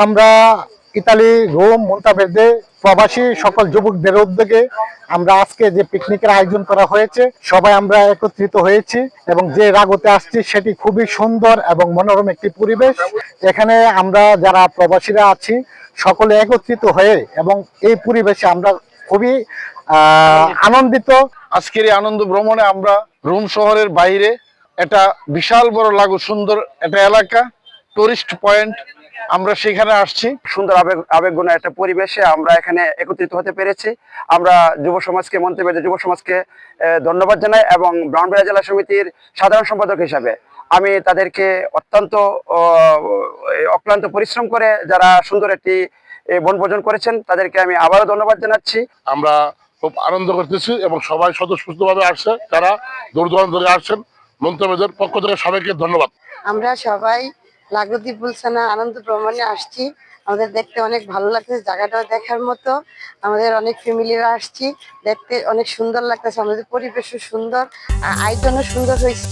আমরা Italy Rome মন্তাবেদে প্রবাসী সকল যুবকদের উদ্যোগে আমরা আজকে যে পিকনিকের আয়োজন করা হয়েছে, সবাই আমরা একত্রিত হয়েছি এবং যে রাগতে আসছি সেটি খুবই সুন্দর এবং মনোরম একটি পরিবেশ। এখানে আমরা যারা প্রবাসীরা আছি সকলে একত্রিত হয়ে এবং এই পরিবেশে আমরা খুবই আনন্দিত। আজকের এই আনন্দ ভ্রমণে আমরা রোম শহরের বাইরে একটা বিশাল বড় লাগু সুন্দর একটা এলাকা, টুরিস্ট পয়েন্ট, আমরা সেখানে আসছি। সুন্দর আবেগঘন একটা পরিবেশে আমরা এখানে একত্রিত হতে পেরেছি। আমরা যুব সমাজকে মন্তব্যের যুব সমাজকে ধন্যবাদ জানাই এবং ব্রাহ্মণবাড়িয়া জেলা সমিতির সাধারণ সম্পাদক হিসাবে আমি তাদেরকে অত্যন্ত অক্লান্ত পরিশ্রম করে যারা সুন্দর একটি বনভোজন করেছেন তাদেরকে আমি আবারও ধন্যবাদ জানাচ্ছি। আমরা খুব আনন্দ করতেছি এবং সবাই স্বতঃস্ফূর্তভাবে আসছে, তারা দূর দূরান্ত থেকে আসছেন। মন্তব্যের পক্ষ থেকে সবাইকে ধন্যবাদ। আমরা সবাই লাগোদ্বীপ বুলসানা আনন্দ ভ্রমণে আসছি। আমাদের দেখতে অনেক ভালো লাগতেছে, জায়গাটাও দেখার মতো। আমাদের অনেক ফ্যামিলিরা আসছি, দেখতে অনেক সুন্দর লাগতেছে, আমাদের পরিবেশও সুন্দর, আয়োজনও সুন্দর হয়েছে।